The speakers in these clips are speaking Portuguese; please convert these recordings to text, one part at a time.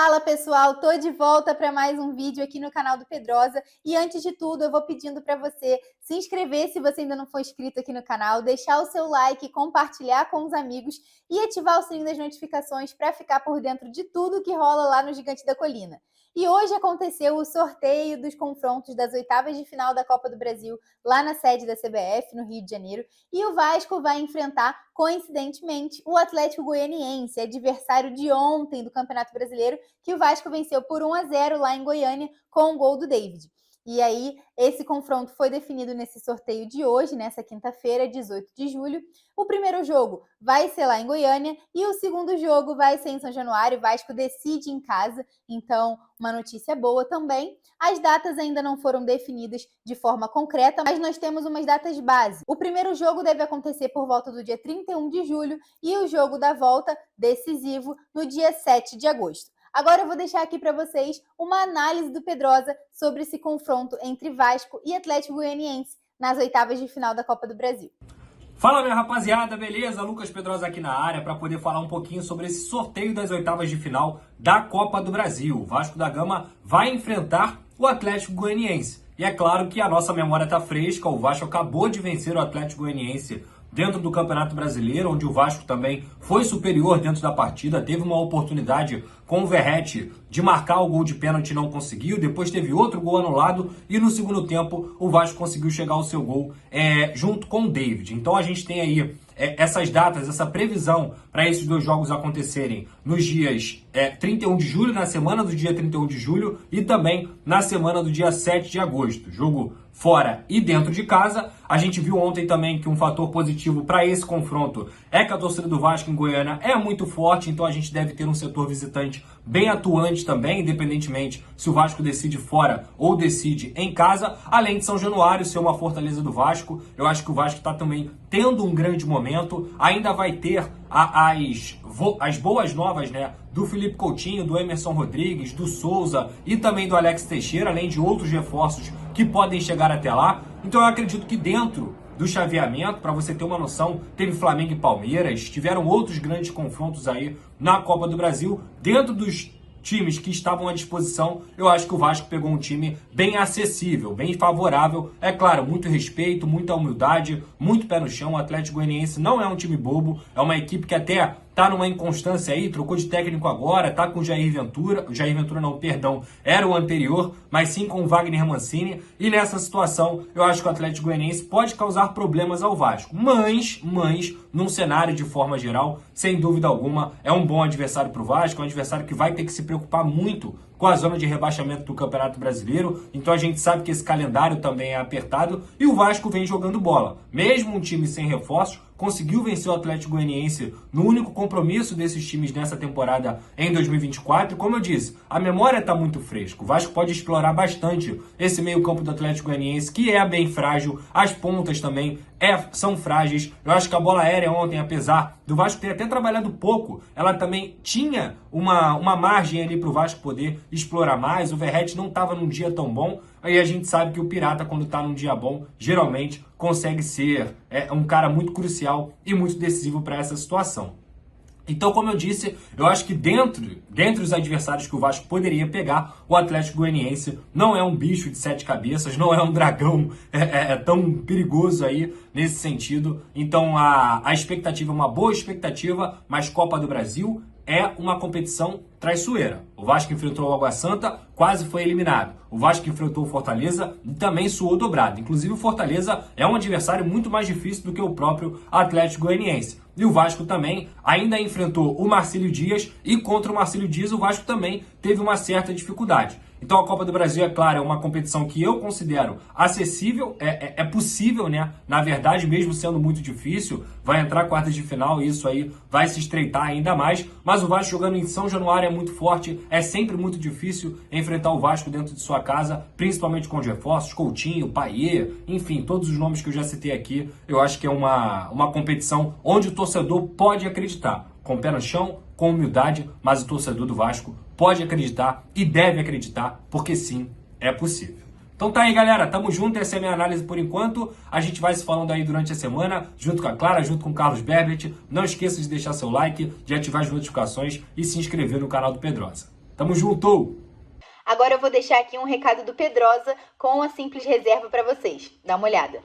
Fala pessoal, tô de volta para mais um vídeo aqui no canal do Pedrosa e antes de tudo eu vou pedindo para você se inscrever se você ainda não for inscrito aqui no canal, deixar o seu like, compartilhar com os amigos e ativar o sininho das notificações para ficar por dentro de tudo que rola lá no Gigante da Colina. E hoje aconteceu o sorteio dos confrontos das oitavas de final da Copa do Brasil lá na sede da CBF, no Rio de Janeiro, e o Vasco vai enfrentar, coincidentemente, o Atlético Goianiense, adversário de ontem do Campeonato Brasileiro, que o Vasco venceu por 1-0 lá em Goiânia com o gol do David. E aí, esse confronto foi definido nesse sorteio de hoje, nessa quinta-feira, 18 de julho. O primeiro jogo vai ser lá em Goiânia e o segundo jogo vai ser em São Januário. O Vasco decide em casa, então uma notícia boa também. As datas ainda não foram definidas de forma concreta, mas nós temos umas datas base. O primeiro jogo deve acontecer por volta do dia 31 de julho e o jogo da volta, decisivo, no dia 7 de agosto. Agora eu vou deixar aqui para vocês uma análise do Pedrosa sobre esse confronto entre Vasco e Atlético Goianiense nas oitavas de final da Copa do Brasil. Fala minha rapaziada, beleza? Lucas Pedrosa aqui na área para poder falar um pouquinho sobre esse sorteio das oitavas de final da Copa do Brasil. O Vasco da Gama vai enfrentar o Atlético Goianiense. E é claro que a nossa memória está fresca, o Vasco acabou de vencer o Atlético Goianiense dentro do Campeonato Brasileiro, onde o Vasco também foi superior dentro da partida, teve uma oportunidade com o Verratti de marcar o gol de pênalti e não conseguiu, depois teve outro gol anulado e no segundo tempo o Vasco conseguiu chegar ao seu gol junto com o David. Então a gente tem aí essas datas, essa previsão para esses dois jogos acontecerem nos dias 31 de julho, na semana do dia 31 de julho e também na semana do dia 7 de agosto. Jogo fora e dentro de casa. A gente viu ontem também que um fator positivo para esse confronto é que a torcida do Vasco em Goiânia é muito forte, então a gente deve ter um setor visitante bem atuante também, independentemente se o Vasco decide fora ou decide em casa, além de São Januário ser uma fortaleza do Vasco. Eu acho que o Vasco está também tendo um grande momento, ainda vai ter as boas novas, né, do Felipe Coutinho, do Emerson Rodrigues, do Souza e também do Alex Teixeira, além de outros reforços que podem chegar até lá. Então eu acredito que dentro do chaveamento, para você ter uma noção, teve Flamengo e Palmeiras, tiveram outros grandes confrontos aí na Copa do Brasil. Dentro dos times que estavam à disposição, eu acho que o Vasco pegou um time bem acessível, bem favorável. É claro, muito respeito, muita humildade, muito pé no chão. O Atlético Goianiense não é um time bobo, é uma equipe que até tá numa inconstância aí, trocou de técnico agora, tá com o Jair Ventura não, perdão, era o anterior, mas sim com o Wagner Mancini, e nessa situação eu acho que o Atlético Goianiense pode causar problemas ao Vasco, mas, num cenário de forma geral, sem dúvida alguma, é um bom adversário pro Vasco, é um adversário que vai ter que se preocupar muito com a zona de rebaixamento do Campeonato Brasileiro, então a gente sabe que esse calendário também é apertado, e o Vasco vem jogando bola, mesmo um time sem reforços, conseguiu vencer o Atlético Goianiense no único compromisso desses times nessa temporada em 2024. Como eu disse, a memória está muito fresca. O Vasco pode explorar bastante esse meio-campo do Atlético Goianiense, que é bem frágil. As pontas também são frágeis. Eu acho que a bola aérea ontem, apesar do Vasco ter até trabalhado pouco, ela também tinha uma margem ali para o Vasco poder explorar mais. O Verratti não estava num dia tão bom. Aí a gente sabe que o Pirata, quando está num dia bom, geralmente consegue ser um cara muito crucial e muito decisivo para essa situação. Então, como eu disse, eu acho que dentre os adversários que o Vasco poderia pegar, o Atlético Goianiense não é um bicho de 7 cabeças, não é um dragão tão perigoso aí nesse sentido. Então, a expectativa é uma boa expectativa, mas Copa do Brasil é uma competição traiçoeira. O Vasco enfrentou o Água Santa, quase foi eliminado. O Vasco enfrentou o Fortaleza e também suou dobrado. Inclusive o Fortaleza é um adversário muito mais difícil do que o próprio Atlético Goianiense. E o Vasco também ainda enfrentou o Marcílio Dias e contra o Marcílio Dias o Vasco também teve uma certa dificuldade. Então a Copa do Brasil, é claro, é uma competição que eu considero acessível, é possível, né? Na verdade, mesmo sendo muito difícil, vai entrar quartas de final e isso aí vai se estreitar ainda mais. Mas o Vasco jogando em São Januário é muito forte, é sempre muito difícil enfrentar o Vasco dentro de sua casa, principalmente com os reforços, Coutinho, Payet, enfim, todos os nomes que eu já citei aqui. Eu acho que é uma competição onde o torcedor pode acreditar, com o pé no chão, com humildade, mas o torcedor do Vasco pode acreditar e deve acreditar, porque sim, é possível. Então tá aí, galera, tamo junto, essa é a minha análise por enquanto. A gente vai se falando aí durante a semana, junto com a Clara, junto com o Carlos Berbert. Não esqueça de deixar seu like, de ativar as notificações e se inscrever no canal do Pedrosa. Tamo junto! Agora eu vou deixar aqui um recado do Pedrosa com a Simples Reserva para vocês. Dá uma olhada.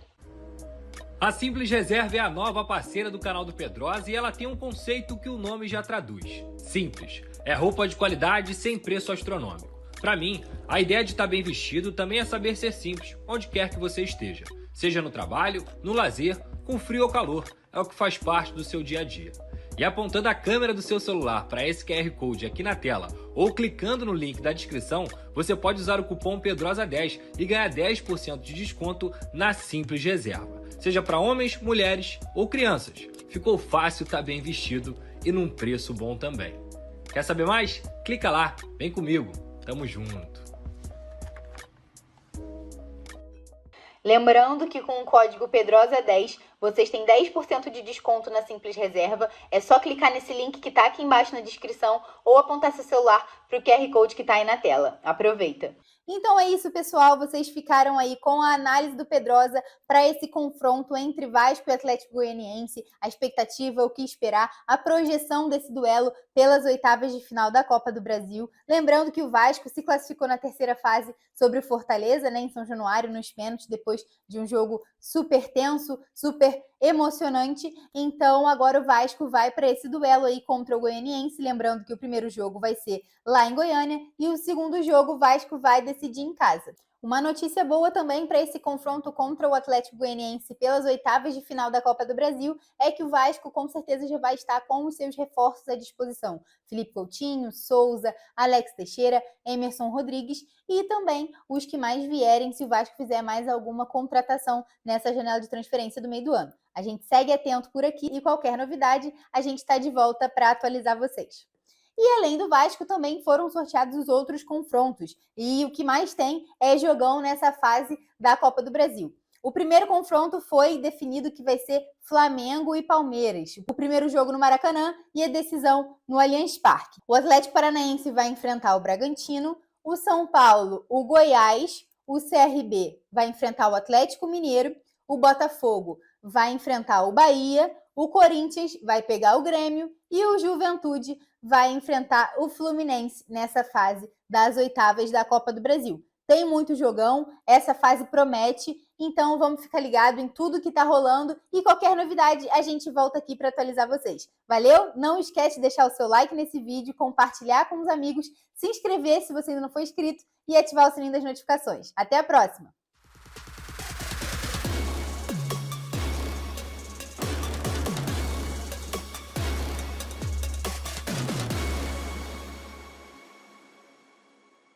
A Simples Reserva é a nova parceira do canal do Pedrosa e ela tem um conceito que o nome já traduz. Simples. É roupa de qualidade sem preço astronômico. Para mim, a ideia de estar bem vestido também é saber ser simples, onde quer que você esteja. Seja no trabalho, no lazer, com frio ou calor. É o que faz parte do seu dia a dia. E apontando a câmera do seu celular para esse QR Code aqui na tela ou clicando no link da descrição, você pode usar o cupom PEDROSA10 e ganhar 10% de desconto na Simples Reserva. Seja para homens, mulheres ou crianças. Ficou fácil estar bem vestido e num preço bom também. Quer saber mais? Clica lá, vem comigo, tamo junto. Lembrando que com o código PEDROSA10 vocês têm 10% de desconto na Simples Reserva. É só clicar nesse link que está aqui embaixo na descrição ou apontar seu celular para o QR Code que está aí na tela. Aproveita! Então é isso, pessoal. Vocês ficaram aí com a análise do Pedrosa para esse confronto entre Vasco e Atlético Goianiense, a expectativa, o que esperar, a projeção desse duelo pelas oitavas de final da Copa do Brasil. Lembrando que o Vasco se classificou na terceira fase sobre o Fortaleza, né, em São Januário, nos pênaltis, depois de um jogo super tenso, super emocionante. Então agora o Vasco vai para esse duelo aí contra o Goianiense. Lembrando que o primeiro jogo vai ser lá em Goiânia e o segundo jogo o Vasco vai decidir em casa. Uma notícia boa também para esse confronto contra o Atlético Goianiense pelas oitavas de final da Copa do Brasil é que o Vasco com certeza já vai estar com os seus reforços à disposição. Felipe Coutinho, Souza, Alex Teixeira, Emerson Rodrigues e também os que mais vierem se o Vasco fizer mais alguma contratação nessa janela de transferência do meio do ano. A gente segue atento por aqui e qualquer novidade a gente está de volta para atualizar vocês. E além do Vasco, também foram sorteados os outros confrontos. E o que mais tem é jogão nessa fase da Copa do Brasil. O primeiro confronto foi definido que vai ser Flamengo e Palmeiras. O primeiro jogo no Maracanã e a decisão no Allianz Parque. O Atlético Paranaense vai enfrentar o Bragantino, o São Paulo, o Goiás, o CRB vai enfrentar o Atlético Mineiro, o Botafogo vai enfrentar o Bahia, o Corinthians vai pegar o Grêmio e o Juventude vai enfrentar o Fluminense nessa fase das oitavas da Copa do Brasil. Tem muito jogão, essa fase promete, então vamos ficar ligado em tudo que tá rolando e qualquer novidade a gente volta aqui para atualizar vocês. Valeu? Não esquece de deixar o seu like nesse vídeo, compartilhar com os amigos, se inscrever se você ainda não for inscrito e ativar o sininho das notificações. Até a próxima!